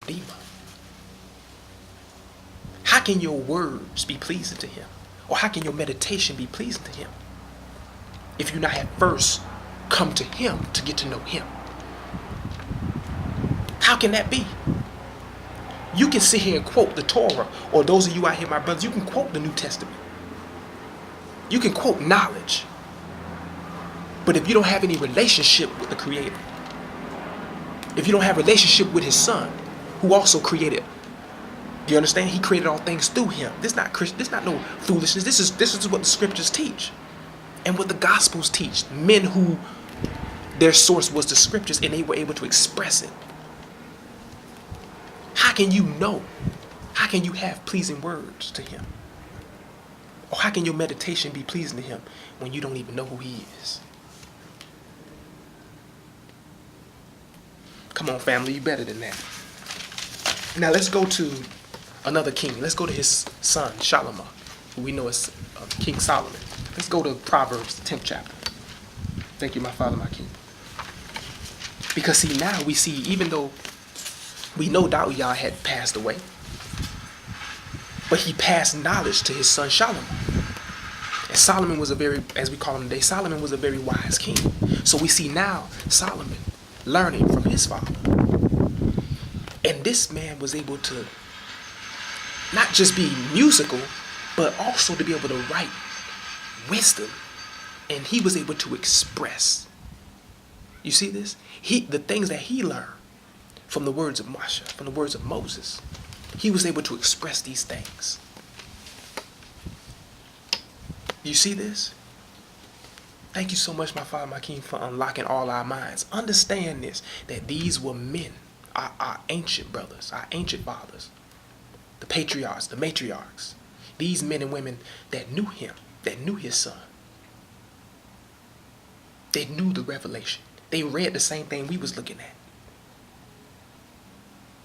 Redeemer. How can your words be pleasing to him? Or how can your meditation be pleasing to him if you not have first come to him to get to know him? How can that be? You can sit here and quote the Torah, or those of you out here, my brothers, you can quote the New Testament. You can quote knowledge. But if you don't have any relationship with the Creator, if you don't have a relationship with his Son, who also created, do you understand? He created all things through him. This is not Christian. This is not no foolishness. This is what the scriptures teach, and what the Gospels teach. Men who their source was the scriptures, and they were able to express it. How can you know? How can you have pleasing words to him? Or how can your meditation be pleasing to him when you don't even know who he is? Come on, family, you better than that. Now let's go to another king. Let's go to his son, Solomon, who we know as King Solomon. Let's go to Proverbs, the 10th chapter. Thank you, my father, my king. Because see, now we see, even though we no doubt Yah had passed away, but he passed knowledge to his son Solomon. And Solomon was a very, as we call him today, Solomon was a very wise king. So we see now Solomon learning from his father. And this man was able to not just be musical, but also to be able to write wisdom. And he was able to express. You see this? The things that he learned from the words of Moshe, from the words of Moses, he was able to express these things. You see this? Thank you so much, my Father, my King, for unlocking all our minds. Understand this, that these were men, our ancient brothers, our ancient fathers, the patriarchs, the matriarchs, these men and women that knew him, that knew his son. They knew the revelation. They read the same thing we was looking at.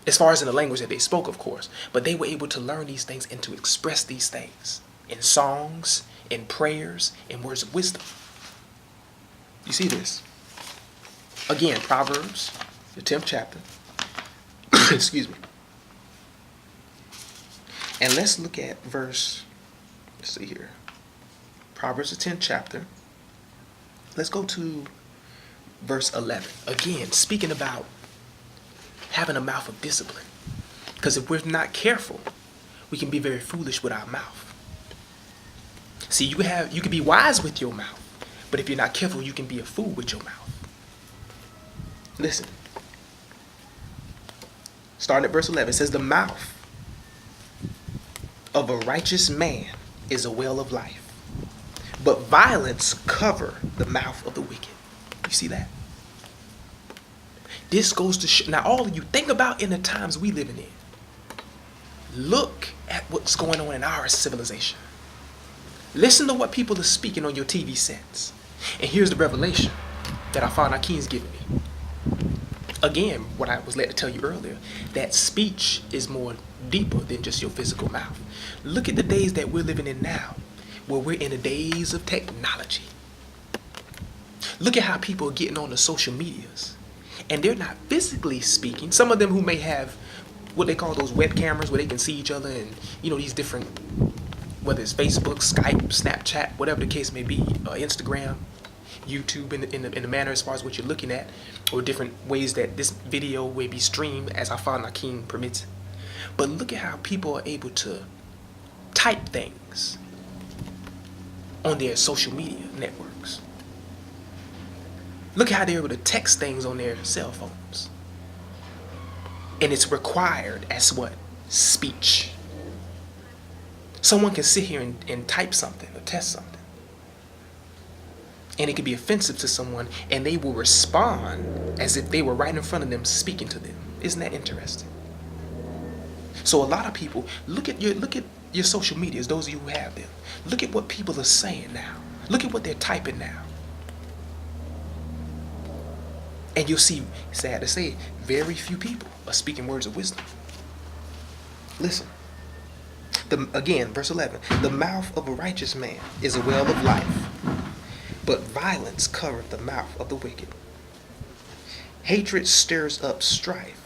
As far as in the language that they spoke, of course. But they were able to learn these things and to express these things in songs, in prayers, in words of wisdom. You see this? Again, Proverbs, the 10th chapter. Excuse me. And let's look at verse, let's see here. Proverbs, the 10th chapter. Let's go to verse 11. Again, speaking about having a mouth of discipline. Because if we're not careful, we can be very foolish with our mouth. See, you can be wise with your mouth, but if you're not careful, you can be a fool with your mouth. Listen. Starting at verse 11, it says, the mouth of a righteous man is a well of life, but violence cover the mouth of the wicked. You see that? This goes to show. Now, all of you, think about in the times we living in. Look at what's going on in our civilization. Listen to what people are speaking on your TV sets. And here's the revelation that our Father, our King, is giving me. Again, what I was led to tell you earlier, that speech is more deeper than just your physical mouth. Look at the days that we're living in now, where we're in the days of technology. Look at how people are getting on the social medias. And they're not physically speaking. Some of them who may have what they call those web cameras where they can see each other and, these different, whether it's Facebook, Skype, Snapchat, whatever the case may be, Instagram, YouTube, in the manner as far as what you're looking at, or different ways that this video will be streamed as our Father, our King, permits. But look at how people are able to type things on their social media networks. Look how they're able to text things on their cell phones. And it's required as what? Speech. Someone can sit here and type something or test something. And it can be offensive to someone, and they will respond as if they were right in front of them speaking to them. Isn't that interesting? So a lot of people, look at your social medias, those of you who have them. Look at what people are saying now. Look at what they're typing now. And you'll see, sad to say, very few people are speaking words of wisdom. Listen. Again, verse 11. The mouth of a righteous man is a well of life, but violence covereth the mouth of the wicked. Hatred stirs up strife,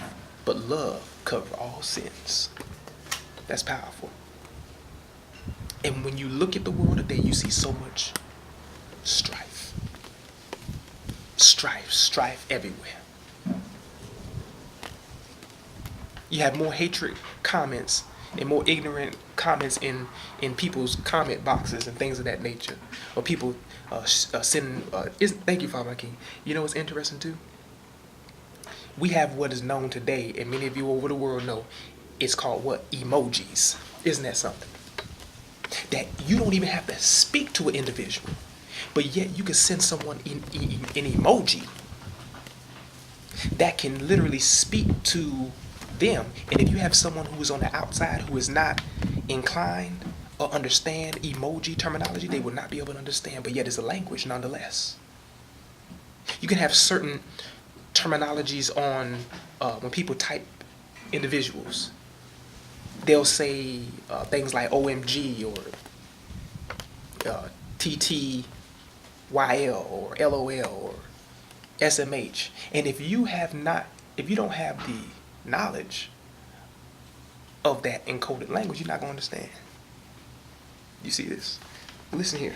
but love cover all sins. That's powerful. And when you look at the world today, you see so much strife. Strife everywhere. You have more hatred comments and more ignorant comments in people's comment boxes and things of that nature. Or people sending, thank you, Father King. You know what's interesting too? We have what is known today, and many of you over the world know, it's called what? Emojis. Isn't that something? That you don't even have to speak to an individual, but yet you can send someone an emoji that can literally speak to them. And if you have someone who is on the outside who is not inclined or understand emoji terminology, they will not be able to understand, but yet it's a language nonetheless. You can have certain terminologies on when people type individuals. They'll say things like OMG or TTYL or LOL or SMH. And if you don't have the knowledge of that encoded language, you're not going to understand. You see this? Listen here.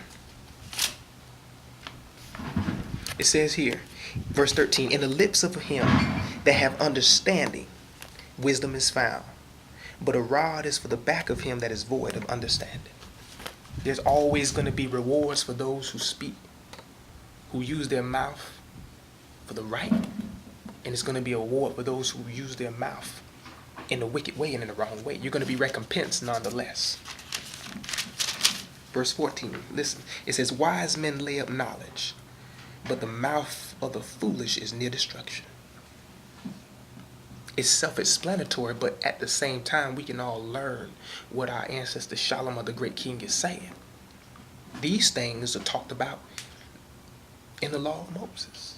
It says here, verse 13, in the lips of him that have understanding, wisdom is found. But a rod is for the back of him that is void of understanding. There's always going to be rewards for those who speak, who use their mouth for the right. And it's going to be a reward for those who use their mouth in the wicked way and in the wrong way. You're going to be recompensed nonetheless. Verse 14, listen. It says, wise men lay up knowledge, but the mouth of the foolish is near destruction. It's self-explanatory, but at the same time, we can all learn what our ancestor Shalom, the great king, is saying. These things are talked about in the law of Moses,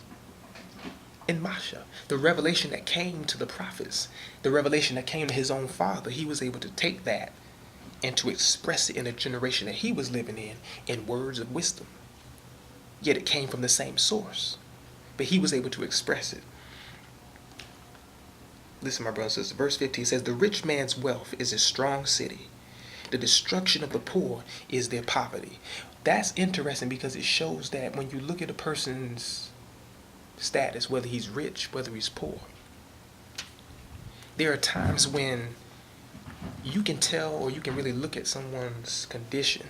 in Masha. The revelation that came to the prophets, the revelation that came to his own father, he was able to take that and to express it in the generation that he was living in words of wisdom. Yet it came from the same source, but he was able to express it. Listen, my brothers and sisters, verse 15 says, the rich man's wealth is a strong city. The destruction of the poor is their poverty. That's interesting because it shows that when you look at a person's status, whether he's rich, whether he's poor, there are times when you can tell or you can really look at someone's condition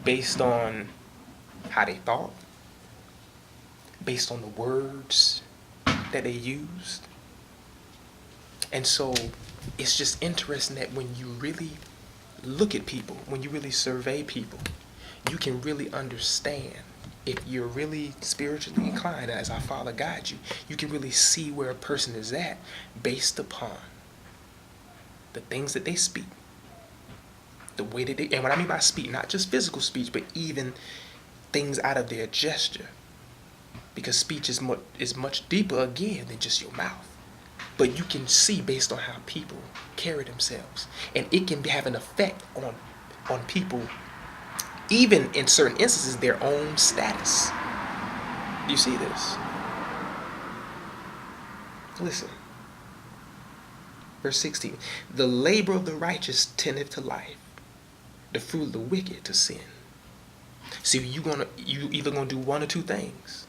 based on how they thought, based on the words that they used. And so it's just interesting that when you really look at people, when you really survey people, you can really understand. If you're really spiritually inclined, as our Father guides you, you can really see where a person is at based upon the things that they speak, the way that they, and what I mean by speak, not just physical speech, but even things out of their gesture. Because speech is much deeper, again, than just your mouth. But you can see based on how people carry themselves. And it can have an effect on people, even in certain instances, their own status. Do you see this? Listen. Verse 16. The labor of the righteous tendeth to life, the fruit of the wicked to sin. See, you either gonna do one or two things.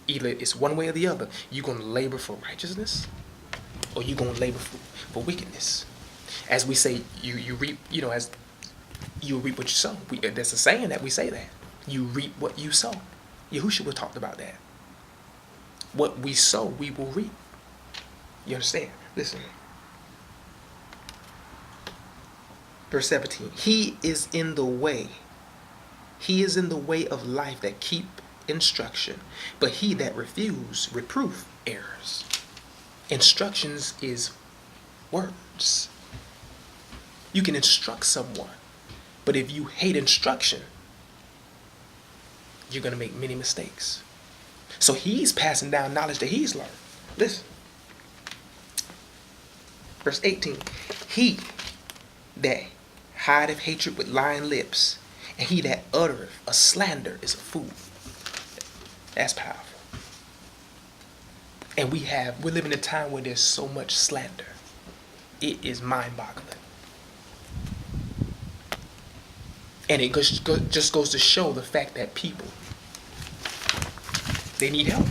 Either it's one way or the other. You're going to labor for righteousness, or you're going to labor for wickedness. As we say, you reap, as you reap what you sow. That's a saying that we say that. You reap what you sow. Yahushua talked about that. What we sow, we will reap. You understand? Listen. Verse 17. He is in the way. He is in the way of life that keep instruction, but he that refuse reproof errors. Instructions is words. You can instruct someone, but if you hate instruction, you're going to make many mistakes. So he's passing down knowledge that he's learned. Listen. Verse 18. He that hideth hatred with lying lips, and he that uttereth a slander is a fool. That's powerful. And we're living in a time where there's so much slander. It is mind-boggling. And it just goes to show the fact that people, they need help.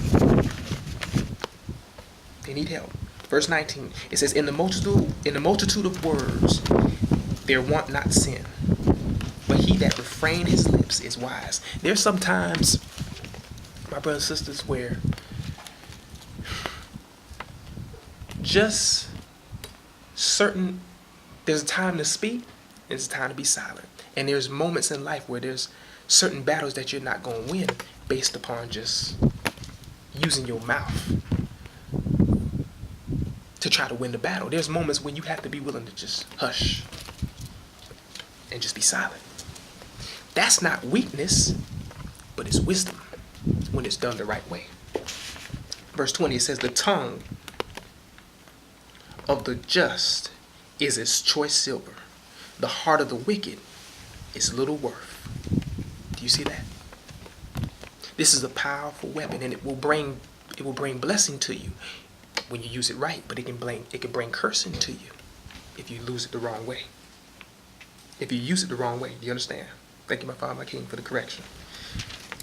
They need help. Verse 19, it says, in the multitude of words, there want not sin. But he that refrain his lips is wise. There's sometimes, my brothers and sisters, where just there's a time to speak, there's a time to be silent. And there's moments in life where there's certain battles that you're not going to win based upon just using your mouth to try to win the battle. There's moments when you have to be willing to just hush and just be silent. That's not weakness, but it's wisdom when it's done the right way. Verse 20, it says, the tongue of the just is as choice silver. The heart of the wicked is little worth. Do you see that? This is a powerful weapon, and it will bring blessing to you when you use it right, but it can bring cursing to you if you lose it the wrong way. If you use it the wrong way. Do you understand? Thank you, my Father, my King, for the correction.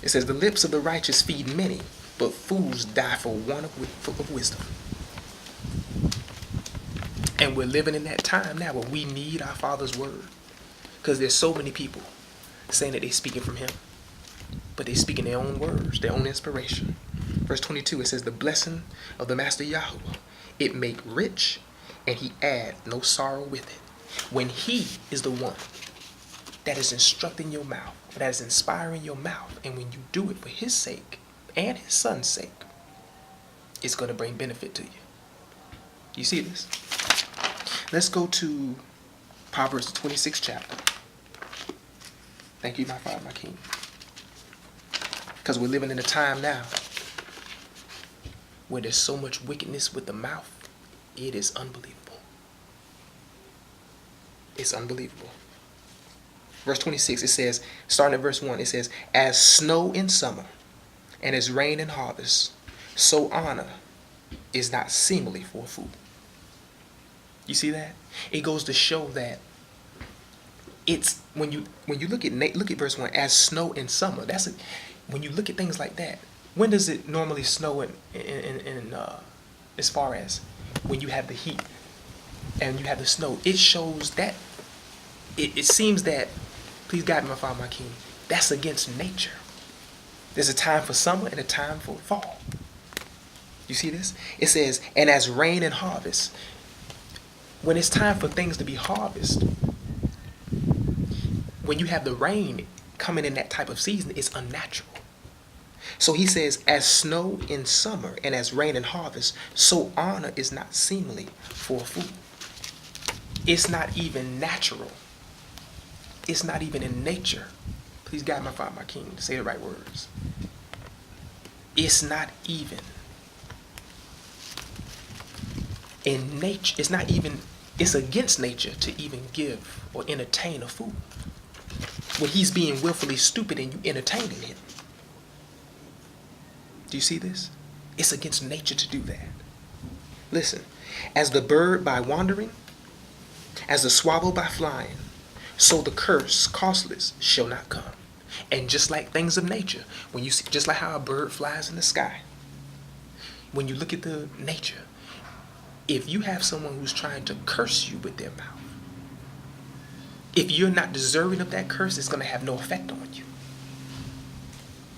It says, the lips of the righteous feed many, but fools die for want of wisdom. And we're living in that time now where we need our Father's word. Because there's so many people saying that they're speaking from him, but they're speaking their own words, their own inspiration. Verse 22, it says, the blessing of the Master Yahuwah, it make rich, and he add no sorrow with it. When he is the one that is instructing your mouth, that is inspiring your mouth, and when you do it for his sake and his son's sake, it's going to bring benefit to you. You see this? Let's go to Proverbs, the 26th chapter. Thank you, my Father, my King. Because we're living in a time now where there's so much wickedness with the mouth. It is unbelievable. It's unbelievable. Verse 26, it says, starting at verse 1, it says, as snow in summer and as rain in harvest, so honor is not seemly for a fool. You see that? It goes to show that it's when you look at verse 1, as snow in summer. When you look at things like that, when does it normally snow in as far as when you have the heat and you have the snow? It shows that it seems that, please guide me, my Father, my King, that's against nature. There's a time for summer and a time for fall. You see this? It says, and as rain and harvest. When it's time for things to be harvested, when you have the rain coming in that type of season, it's unnatural. So he says, as snow in summer and as rain in harvest, so honor is not seemly for a fool. It's not even natural. It's not even in nature. Please guide my Father, my King, to say the right words. It's not even in nature. It's against nature to even give or entertain a fool when he's being willfully stupid and you entertaining him. Do you see this? It's against nature to do that. Listen, as the bird by wandering, as the swallow by flying, so the curse causeless shall not come. And just like things of nature, when you see, just like how a bird flies in the sky, when you look at the nature, if you have someone who's trying to curse you with their mouth, if you're not deserving of that curse, it's going to have no effect on you.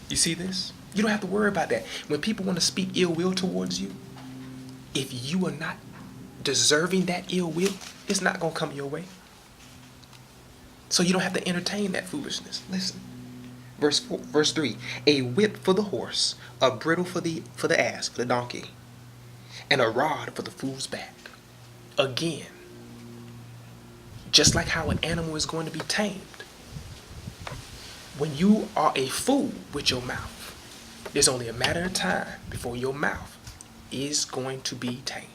You see this? You don't have to worry about that. When people want to speak ill will towards you, if you are not deserving that ill will, it's not going to come your way. So you don't have to entertain that foolishness. Listen. Verse 3, a whip for the horse, a bridle for the ass, for the donkey, and a rod for the fool's back. Again, just like how an animal is going to be tamed, when you are a fool with your mouth, there's only a matter of time before your mouth is going to be tamed.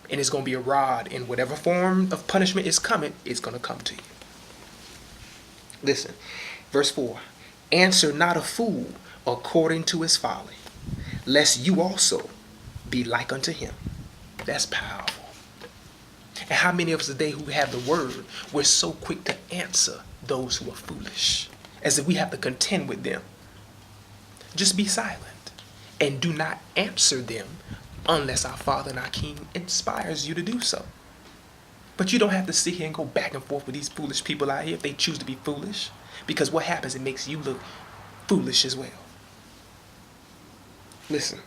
And it's going to be a rod in whatever form of punishment is coming, it's going to come to you. Listen, verse 4, answer not a fool according to his folly, lest you also be like unto him. That's powerful. And how many of us today who have the word, we're so quick to answer those who are foolish, as if we have to contend with them. Just be silent and do not answer them unless our Father and our King inspires you to do so. But you don't have to sit here and go back and forth with these foolish people out here if they choose to be foolish. Because what happens, it makes you look foolish as well. Listen.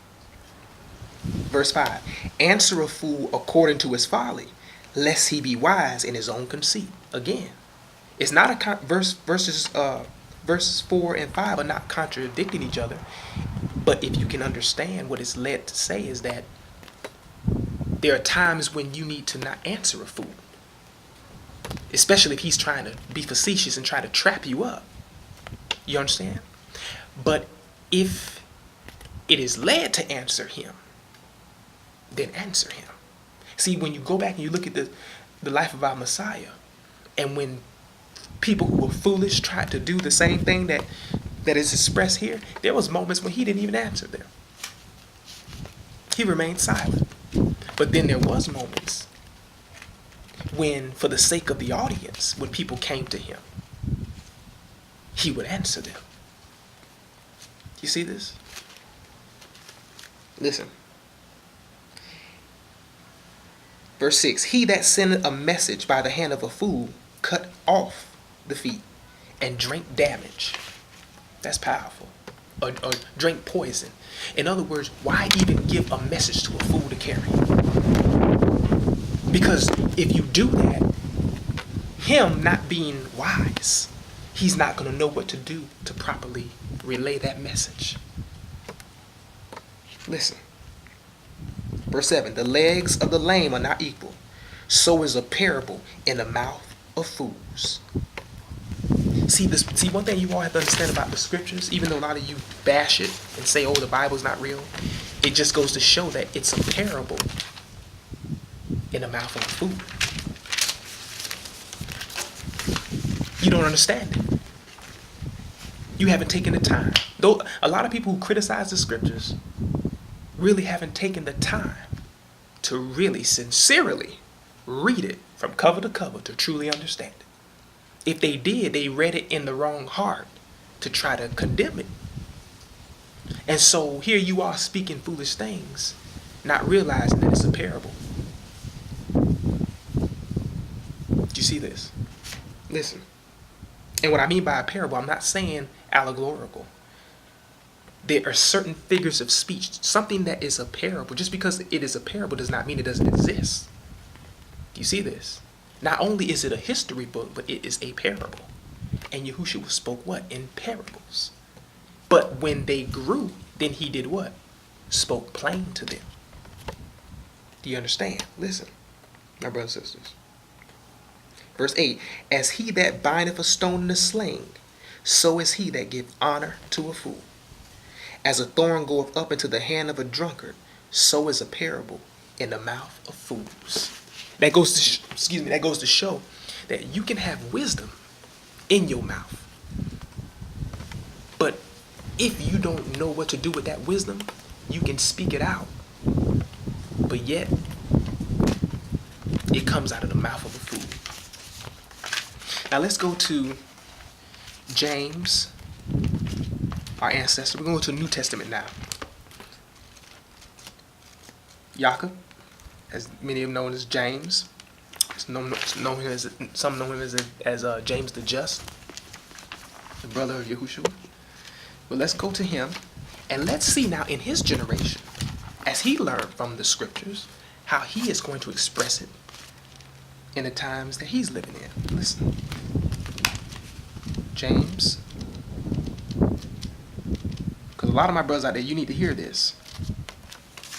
Verse 5. Answer a fool according to his folly, lest he be wise in his own conceit. Again, it's not a verses 4 and 5 are not contradicting each other. But if you can understand what it's led to say is that there are times when you need to not answer a fool. Especially if he's trying to be facetious and try to trap you up. You understand? But if it is led to answer him, then answer him. See, when you go back and you look at the life of our Messiah, and when people who were foolish tried to do the same thing that is expressed here, there was moments when he didn't even answer them. He remained silent. But then there was moments when, for the sake of the audience, when people came to him, he would answer them. You see this? Listen. Verse 6. He that sendeth a message by the hand of a fool cut off the feet and drink damage. That's powerful. Or drink poison. In other words, why even give a message to a fool to carry? Because if you do that, him not being wise, he's not going to know what to do to properly relay that message. Listen. Verse 7. The legs of the lame are not equal. So is a parable in the mouth of fools. See, one thing you all have to understand about the scriptures, even though a lot of you bash it and say, oh, the Bible's not real, it just goes to show that it's a parable in the mouth of a fool. You don't understand it. You haven't taken the time. Though a lot of people who criticize the scriptures really haven't taken the time to really sincerely read it from cover to cover to truly understand it. If they did, they read it in the wrong heart to try to condemn it. And so here you are speaking foolish things, not realizing that it's a parable. Do you see this? Listen. And what I mean by a parable, I'm not saying allegorical. There are certain figures of speech. Something that is a parable, just because it is a parable does not mean it doesn't exist. Do you see this? Not only is it a history book, but it is a parable. And Yahushua spoke what? In parables. But when they grew, then he did what? Spoke plain to them. Do you understand? Listen, my brothers and sisters. Verse 8. As he that bindeth a stone in a sling, so is he that giveth honor to a fool. As a thorn goeth up into the hand of a drunkard, so is a parable in the mouth of fools. That goes to show that you can have wisdom in your mouth. But if you don't know what to do with that wisdom, you can speak it out. But yet, it comes out of the mouth of a fool. Now let's go to James, our ancestor. We're going to go to the New Testament now. Jacob, as many of them know as James. Some know him as James the Just, the brother of Yahushua. But let's go to him, and let's see now in his generation, as he learned from the scriptures, how he is going to express it in the times that he's living in. Listen. James. Because a lot of my brothers out there, you need to hear this.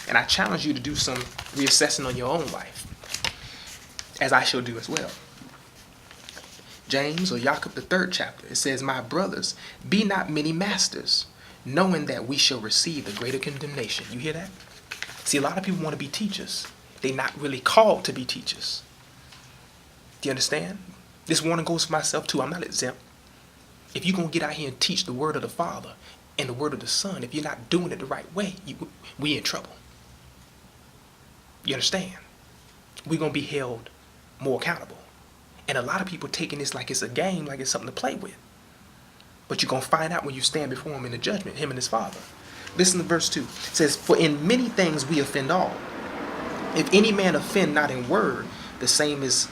And I challenge you to do some reassessing on your own life, as I shall do as well. James, or Jacob, the 3rd chapter, it says, My brothers, be not many masters, knowing that we shall receive the greater condemnation. You hear that? See, a lot of people want to be teachers. They're not really called to be teachers. Do you understand? This warning goes for myself too. I'm not exempt. If you're going to get out here and teach the word of the Father and the word of the Son, if you're not doing it the right way, we in trouble. You understand? We're going to be held more accountable. And a lot of people taking this like it's a game, like it's something to play with. But you're going to find out when you stand before him in the judgment, him and his Father. Listen to verse 2. It says, for in many things we offend all. If any man offend not in word, the same is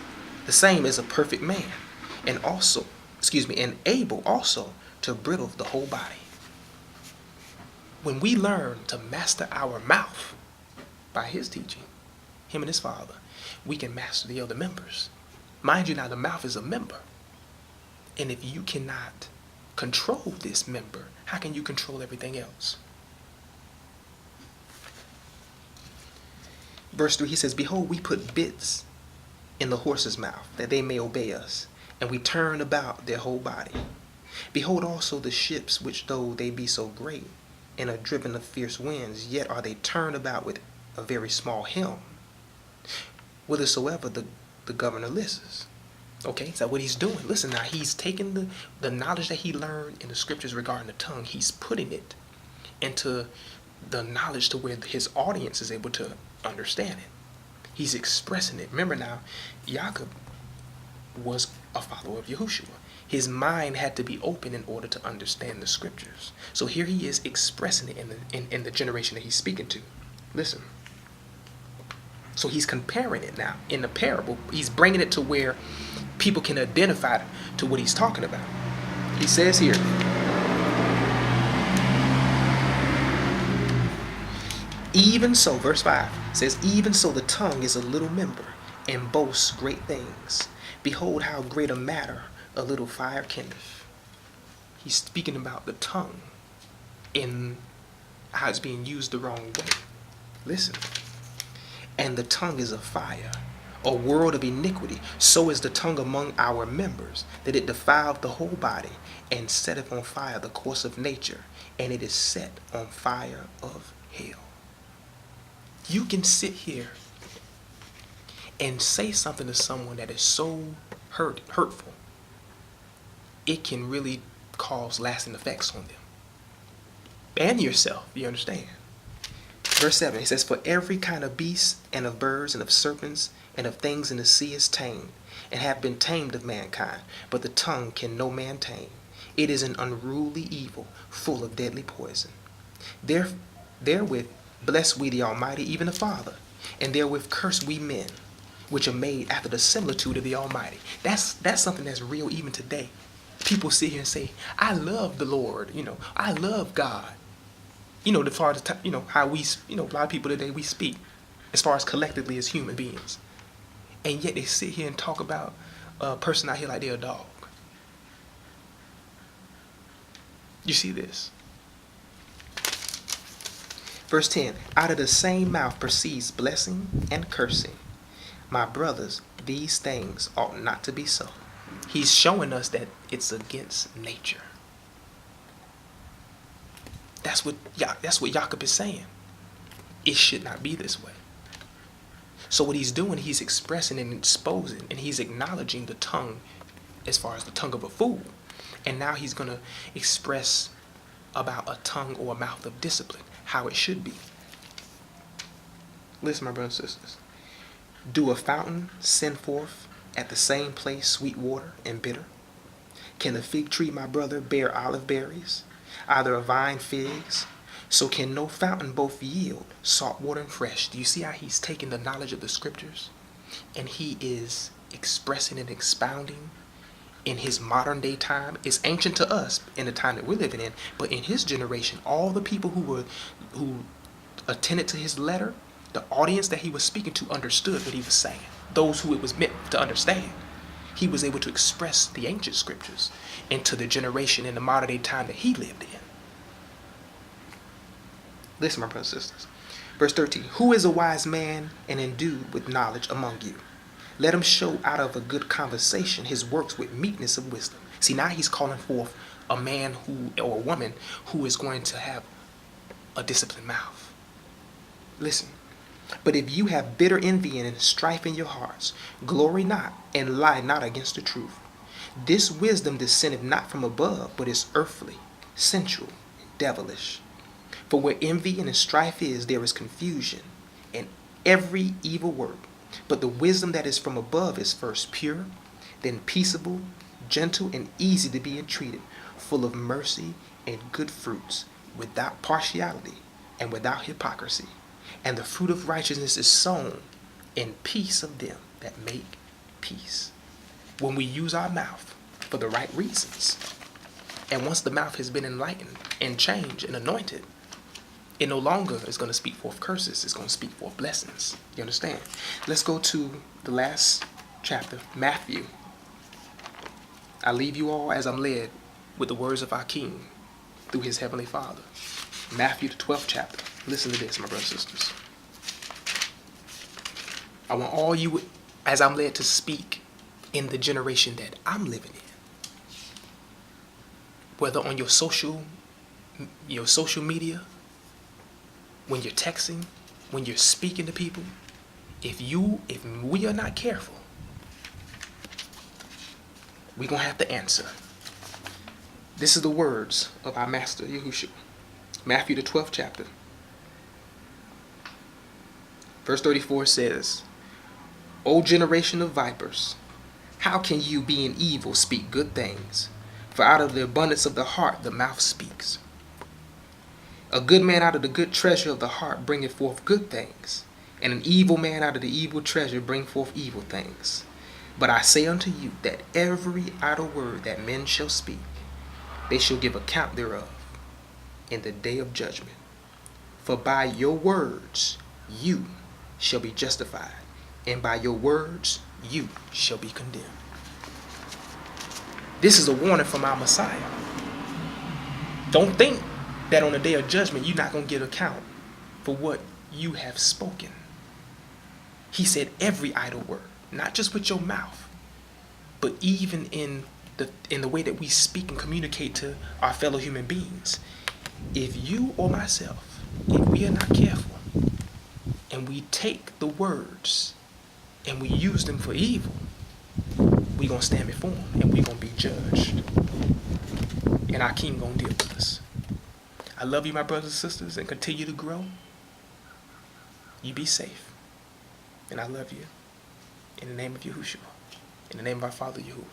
a perfect man, and able also to bridle the whole body. When we learn to master our mouth by his teaching, him and his Father, we can master the other members. Mind you now, the mouth is a member. And if you cannot control this member, how can you control everything else? Verse 3, he says, behold, we put bits in the horse's mouth, that they may obey us, and we turn about their whole body. Behold also the ships, which though they be so great, and are driven of fierce winds, yet are they turned about with a very small helm, whithersoever the governor listens. Okay, so what he's doing, listen now, he's taking the knowledge that he learned in the scriptures regarding the tongue, he's putting it into the knowledge to where his audience is able to understand it. He's expressing it. Remember now, Jacob was a follower of Yahushua. His mind had to be open in order to understand the scriptures. So here he is expressing it in the generation that he's speaking to. Listen. So he's comparing it now. In the parable, he's bringing it to where people can identify to what he's talking about. He says here, even so, verse 5 says, even so the tongue is a little member, and boasts great things. Behold, how great a matter a little fire kindleth. He's speaking about the tongue in how it's being used the wrong way. Listen. And the tongue is a fire, a world of iniquity. So is the tongue among our members, that it defileth the whole body, and setteth on fire the course of nature, and it is set on fire of hell. You can sit here and say something to someone that is so hurtful, it can really cause lasting effects on them. And yourself, you understand? Verse 7, he says, for every kind of beast, and of birds, and of serpents, and of things in the sea is tamed, and have been tamed of mankind, but the tongue can no man tame. It is an unruly evil, full of deadly poison. Therewith bless we the Almighty, even the Father, and therewith curse we men, which are made after the similitude of the Almighty. That's something that's real even today. People sit here and say, I love the Lord, I love God. As far as how we, a lot of people today, we speak as far as collectively as human beings. And yet they sit here and talk about a person out here like they're a dog. You see this? Verse 10, out of the same mouth proceeds blessing and cursing. My brothers, these things ought not to be so. He's showing us that it's against nature. That's what Jacob is saying. It should not be this way. So what he's doing, he's expressing and exposing, and he's acknowledging the tongue as far as the tongue of a fool. And now he's going to express about a tongue or a mouth of discipline, how it should be. Listen, my brothers and sisters. Do a fountain send forth at the same place sweet water and bitter? Can the fig tree, my brother, bear olive berries? Either a vine figs? So can no fountain both yield salt water and fresh? Do you see how he's taking the knowledge of the scriptures and he is expressing and expounding in his modern day time? It's ancient to us in the time that we're living in, but in his generation, all the people who attended to his letter, the audience that he was speaking to understood what he was saying. Those who it was meant to understand. He was able to express the ancient scriptures into the generation in the modern day time that he lived in. Listen, my brothers and sisters. Verse 13. Who is a wise man and endued with knowledge among you? Let him show out of a good conversation his works with meekness of wisdom. See, now he's calling forth a man or a woman who is going to have a disciplined mouth. Listen. But if you have bitter envy and strife in your hearts, glory not and lie not against the truth. This wisdom descendeth not from above, but is earthly, sensual, and devilish. For where envy and strife is, there is confusion and every evil work. But the wisdom that is from above is first pure, then peaceable, gentle, and easy to be entreated, full of mercy and good fruits, without partiality and without hypocrisy. And the fruit of righteousness is sown in peace of them that make peace. When we use our mouth for the right reasons, and once the mouth has been enlightened and changed and anointed, it no longer is going to speak forth curses. It's going to speak forth blessings. You understand? Let's go to the last chapter, Matthew. I leave you all as I'm led with the words of our King through his heavenly Father. Matthew, the 12th chapter. Listen to this, my brothers and sisters. I want all you, as I'm led to speak in the generation that I'm living in, whether on your social media, when you're texting, when you're speaking to people, if we are not careful, we're going to have to answer. This is the words of our Master Yahushua. Matthew the 12th chapter. Verse 34 says, O generation of vipers, how can you, being evil, speak good things? For out of the abundance of the heart the mouth speaks. A good man out of the good treasure of the heart bringeth forth good things, and an evil man out of the evil treasure bring forth evil things. But I say unto you that every idle word that men shall speak, they shall give account thereof in the day of judgment. For by your words you shall be justified, and by your words you shall be condemned. This is a warning from our Messiah. Don't think that on the day of judgment you're not going to give account for what you have spoken. He said every idle word, not just with your mouth, but even in the way that we speak and communicate to our fellow human beings. If you or myself, if we are not careful, and we take the words and we use them for evil, we're going to stand before him and we're going to be judged. And our King going to deal with us. I love you, my brothers and sisters, and continue to grow. You be safe. And I love you. In the name of Yahushua. In the name of our Father Yahuwah.